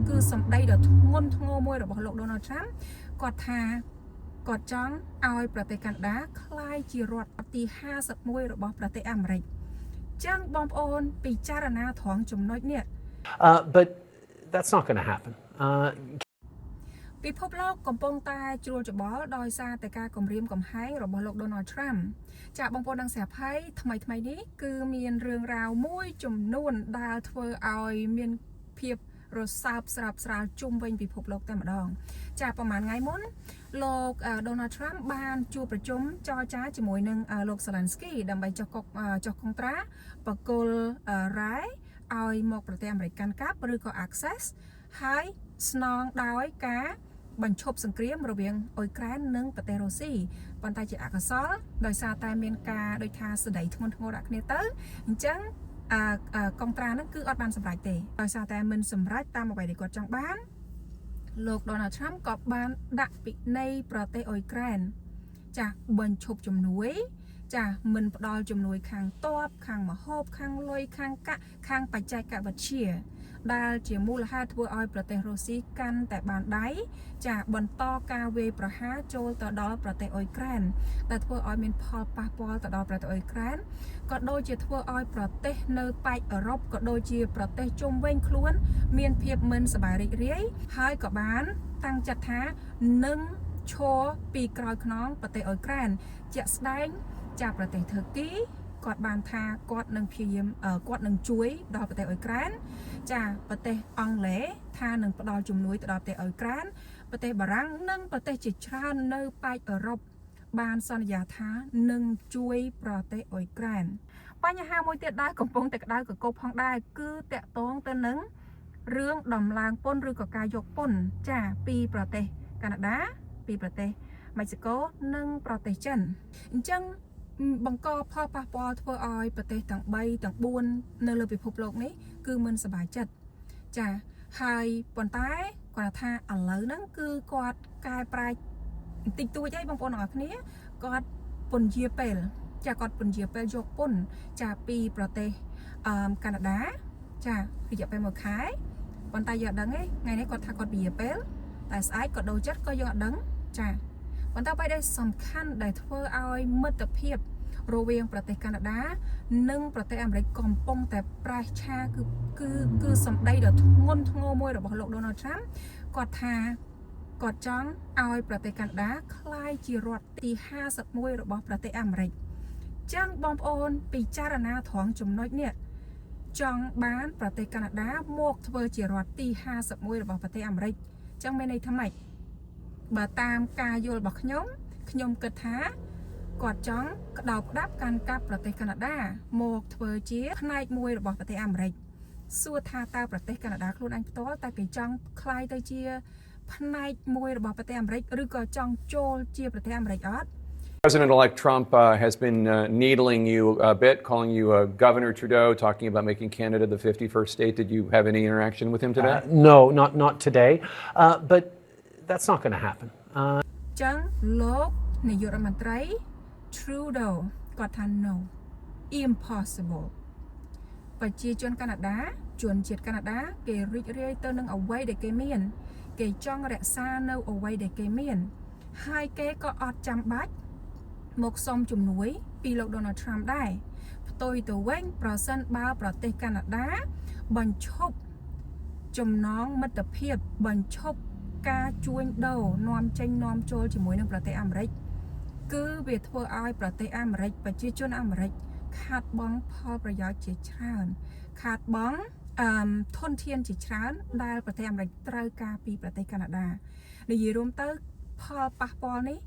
គឺសម្ដីដ៏ធ្ងន់ធ្ងរមួយរបស់លោក Donald Trump គាត់ថាគាត់ចង់ឲ្យប្រទេសកាណាដាក្លាយជារដ្ឋទី51របស់ប្រទេសអាមេរិកចឹងបងប្អូនពិចារណាត្រង់ចំណុចនេះ but that's not going to happen ពិភពលោកកំពុងតែជ្រួលច្បល់ដោយសារតែការគំរាមកំហែងរបស់លោក Donald Trump ចាបងប្អូននឹងស្រាប់ហើយថ្មីនេះគឺមានរឿងរ៉ាវមួយចំនួនដែលធ្វើឲ្យមានភាពរសើបស្រាប់ស្រាលជុំវិញពិភពលោកតែម្ដងចាប្រហែលថ្ងៃមុនលោក Donald Trump បានជួបប្រជុំចរចាជាមួយនឹងលោក Zelensky ដើម្បីចុះកុងត្រាបកគលរ៉ែឲ្យមកប្រទេសអាមេរិកកាន់កាប់ឬក៏ access ហើយស្នងដោយការបញ្ឈប់សង្គ្រាមរវាងអ៊ុយក្រែននិងប្រទេសរុស្ស៊ីប៉ុន្តែជាអកុសលដោយសារតែមានការដូចថាស្ដីធ្ងន់ធ្ងរដាក់គ្នាទៅអញ្ចឹងកុងត្រាហ្នឹងគឺអត់បានសម្រេចទេដោយសារតែមិនសម្រេចតាមអ្វីដែលគាត់ចង់បានលោក Donald Trump ក៏បានដាក់ពិន័យប្រទេសអ៊ុយក្រែនចាបញ្ឈប់ជំនួយចាមិនផ្ដល់ជំនួយខាងតបខាងមហូបខាងលុយខាងកាក់ខាងបច្ចេកវិទ្យាដែលជាមូលហេតុធ្វើឲ្យប្រទេសរុស្ស៊ីកាន់តែបានដៃចាបន្តការវាយប្រហារចូលទៅដល់ប្រទេសអ៊ុយក្រែនដែលធ្វើឲ្យមានផលប៉ះពាល់ទៅដល់ប្រទេសអ៊ុយក្រែនក៏ដូចជាធ្វើឲ្យប្រទេសនៅប៉ែកអឺរ៉ុបក៏ដូចជាប្រទេសជុំវិញខ្លួនមានភាពមិនសប្បាយរីករាយហើយក៏បានតាំងចិត្តថានឹងឈរពីក្រោយខ្នងប្រទេសអ៊ុយក្រែនជាក់ស្ដែងចាប្រទេសថឺគីគាត់បានថាគាត់នឹងព្យាយាមគាត់នឹងជួយដល់ប្រទេសអ៊ុយក្រែនចាប្រទេសអង់គ្លេសថានឹងផ្ដល់ជំនួយទៅដល់ប្រទេសអ៊ុយក្រែនប្រទេសបារាំងនិងប្រទេសជាច្រើននៅប៉ែកអឺរ៉ុបបានសន្យាថានឹងជួយប្រទេសអ៊ុយក្រែនបញ្ហាមួយទៀតដែលកំពុងតែក្តៅកកុបផងដែរគឺតាក់ទងទៅនឹងរឿងដំឡើងពន្ធឬក៏ការយកពន្ធចាពីប្រទេសកាណាដាពីប្រទេសម៉េស៊ីកូនិងប្រទេសចិនអញ្ចឹងបង្កផលប៉ះពាល់ធ្វើឲ្យប្រទេសទាំង3ទាំង4នៅលើពិភពលោកនេះគឺមិនសប្បាយចិត្តចាហើយប៉ុន្តែគាត់ថាឥឡូវហ្នឹងគឺគាត់កែប្រែបន្តិចតួចហើយបងប្អូនទាំងអស់គ្នាគាត់ពន្យាពេលចាគាត់ពន្យាពេលយកពន្ធចាពីប្រទេសកាណាដាចារយៈពេល1ខែប៉ុន្តែយើងអត់ដឹងទេថ្ងៃនេះគាត់ថាគាត់ពន្យាពេលតែស្អែកគាត់ដូរចិត្តក៏យើងអត់ដឹងចាប៉ុន្តែអ្វីដែលសំខាន់ដែលធ្វើឲ្យមិត្តភាពរវាងប្រទេសកាណាដានិងប្រទេសអាមេរិកកំពុងតែប្រេះឆាគឺសម្ដីដ៏ធ្ងន់ធ្ងរមួយរបស់លោក Donald Trump គាត់ថាគាត់ចង់ឲ្យប្រទេសកាណាដាក្លាយជារដ្ឋទី51របស់ប្រទេសអាមេរិកចឹងបងប្អូនពិចារណាត្រង់ចំណុចនេះចង់បានប្រទេសកាណាដាមកធ្វើជារដ្ឋទី51របស់ប្រទេសអាមេរិកចឹងមានន័យថាម៉េចបើតាមការយល់របស់ខ្ញុំគិតថាគាត់ចង់ក្តោបក្តាប់កាន់កាប់ប្រទេសកាណាដាមកធ្វើជាផ្នែកមួយរបស់ប្រទេសអាមេរិកសួរថាតើប្រទេសកាណាដាខ្លួនឯងផ្ទាល់តើគេចង់ក្លាយទៅជាផ្នែកមួយរបស់ប្រទេសអាមេរិកឬក៏ចង់ចូលជាប្រទេសអាមេរិកអត់ President-elect Trump has been needling you a bit, calling you Governor Trudeau, talking about making Canada the 51st state. Did you have any interaction with him today? No, not today. But that's not going to happen. ចឹងលោកនាយករដ្ឋមន្ត្រី Trudeau គាត់ថា no impossible ប្រជាជនកាណាដាជនជាតិកាណាដាគេរីករាយទៅនឹងអ្វីដែលគេមានគេចង់រក្សានៅអ្វីដែលគេមានហើយគេក៏អត់ចាំបាច់មកសុំជំនួយពីលោក Donald Trump ដែរផ្ទុយទៅវិញប្រសិនបើប្រទេសកាណាដាបញ្ឈប់ចំណងមិត្តភាពបញ្ឈប់ការជួញដូរនាំចេញនាំចូលជាមួយនឹងប្រទេសអាមេរិកគឺវាធ្វើឲ្យប្រទេសអាមេរិកប្រជាជនអាមេរិកខាតបង់ផលប្រយោជន៍ជាច្រើនខាតបង់ធនធានជាច្រើនដែលប្រទេសអាមេរិកត្រូវការពីប្រទេសកាណាដានិយាយរួមទៅផលប៉ះពាល់នេះ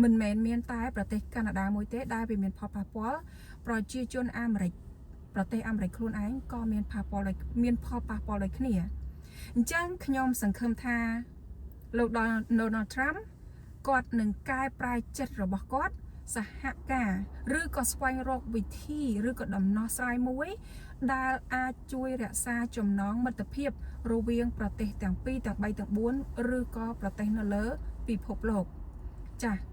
មិនមែនមានតែប្រទេសកាណាដាមួយទេដែលវាមានផលប៉ះពាល់ប្រជាជនអាមេរិកប្រទេសអាមេរិកខ្លួនឯងក៏មានផលប៉ះពាល់ដូចគ្នាអញ្ចឹងខ្ញុំសង្ឃឹមថាលោក Donald Trump គាត់នឹងកែប្រែចិត្តរបស់គាត់សហការឬក៏ស្វែងរកវិធីឬក៏ដំណោះស្រាយមួយដែលអាចជួយរក្សាចំណងមិត្តភាពរវាងប្រទេសទាំង2ទាំង3ទាំង4ឬក៏ប្រទេសនៅលើពិភពលោកចា៎